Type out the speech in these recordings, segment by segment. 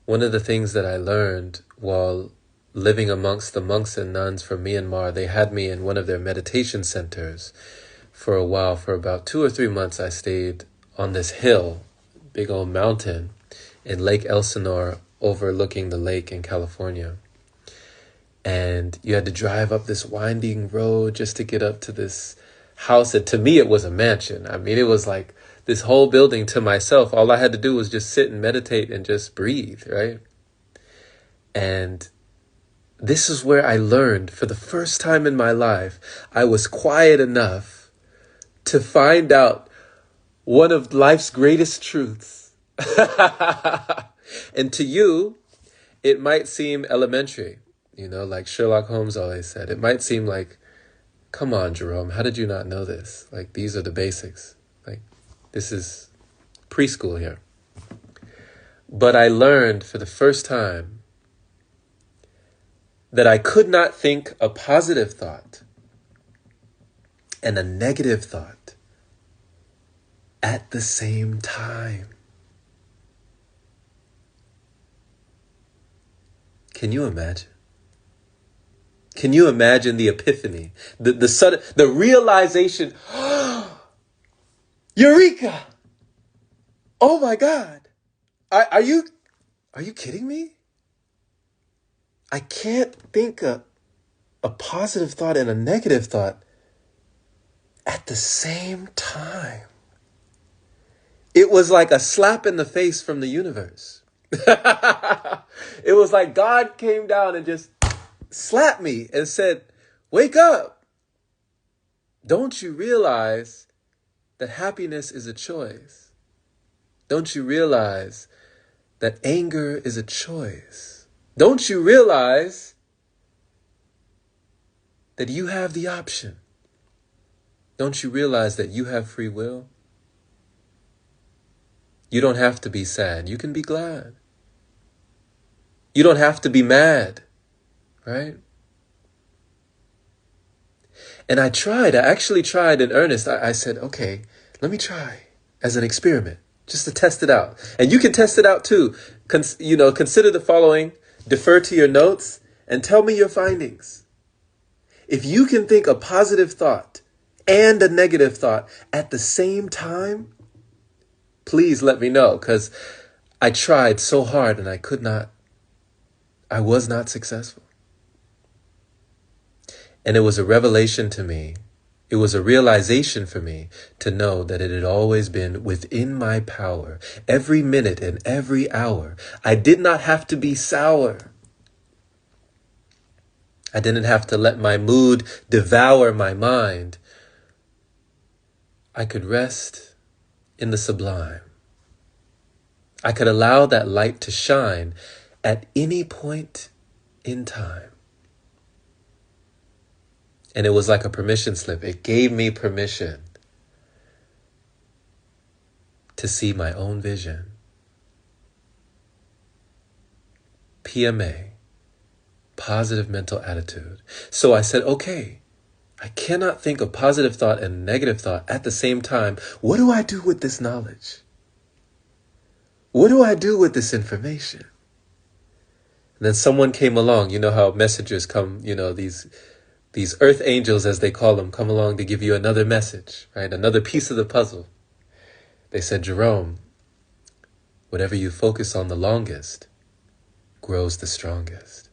One of the things that I learned while living amongst the monks and nuns from Myanmar, they had me in one of their meditation centers for a while. For about 2 or 3 months, I stayed on this hill, big old mountain, in Lake Elsinore, overlooking the lake in California. And you had to drive up this winding road just to get up to this house. And to me, it was a mansion. I mean, it was like this whole building to myself. All I had to do was just sit and meditate and just breathe, right? And this is where I learned for the first time in my life, I was quiet enough to find out one of life's greatest truths. And to you, it might seem elementary, like Sherlock Holmes always said. It might seem like, come on, Jerome, how did you not know this? Like, these are the basics. Like, this is preschool here. But I learned for the first time that I could not think a positive thought and a negative thought at the same time. Can you imagine? Can you imagine the epiphany, the sudden, the realization, Eureka! Oh my God. Are you kidding me? I can't think a positive thought and a negative thought at the same time. It was like a slap in the face from the universe. It was like God came down and just slapped me and said, wake up. Don't you realize that happiness is a choice? Don't you realize that anger is a choice? Don't you realize that you have the option? Don't you realize that you have free will? You don't have to be sad. You can be glad. You don't have to be mad, right? And I actually tried in earnest. I said, okay, let me try as an experiment, just to test it out. And you can test it out too. Consider the following, defer to your notes, and tell me your findings. If you can think a positive thought and a negative thought at the same time, please let me know, because I tried so hard and I was not successful. And it was a revelation to me. It was a realization for me to know that it had always been within my power, every minute and every hour. I did not have to be sour. I didn't have to let my mood devour my mind. I could rest in the sublime. I could allow that light to shine at any point in time. And it was like a permission slip. It gave me permission to see my own vision. PMA, positive mental attitude. So I said, okay, I cannot think a positive thought and a negative thought at the same time. What do I do with this knowledge? What do I do with this information? And then someone came along. You know how messengers come, these earth angels, as they call them, come along to give you another message, right? Another piece of the puzzle. They said, Jerome, whatever you focus on the longest grows the strongest.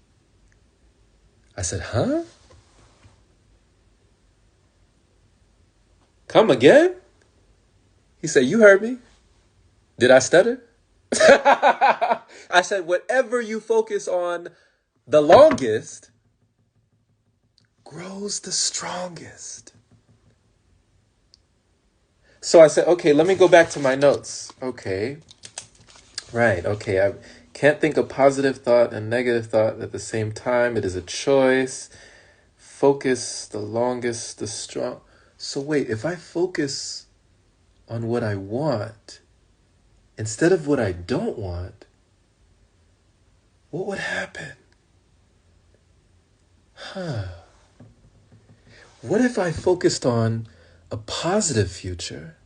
I said, huh? Come again? He said, you heard me. Did I stutter? I said, whatever you focus on the longest grows the strongest. So I said, okay, let me go back to my notes. Okay. Right. Okay. I can't think a positive thought and negative thought at the same time. It is a choice. Focus the longest, the strong. So wait, if I focus on what I want instead of what I don't want, what would happen? What if I focused on a positive future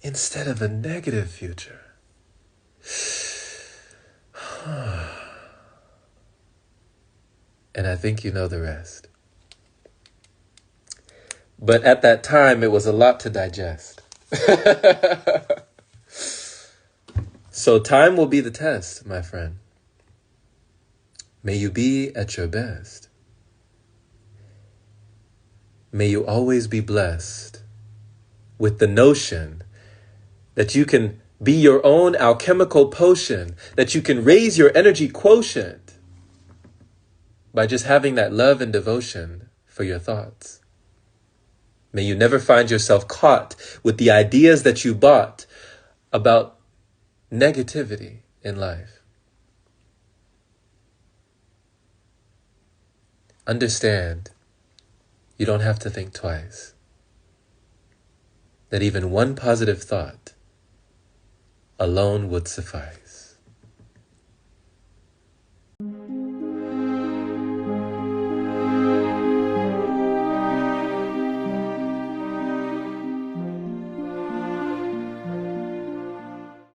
instead of a negative future? And I think you know the rest. But at that time, it was a lot to digest. So time will be the test, my friend. May you be at your best. May you always be blessed with the notion that you can be your own alchemical potion, that you can raise your energy quotient by just having that love and devotion for your thoughts. May you never find yourself caught with the ideas that you bought about negativity in life. Understand, you don't have to think twice. That even one positive thought alone would suffice.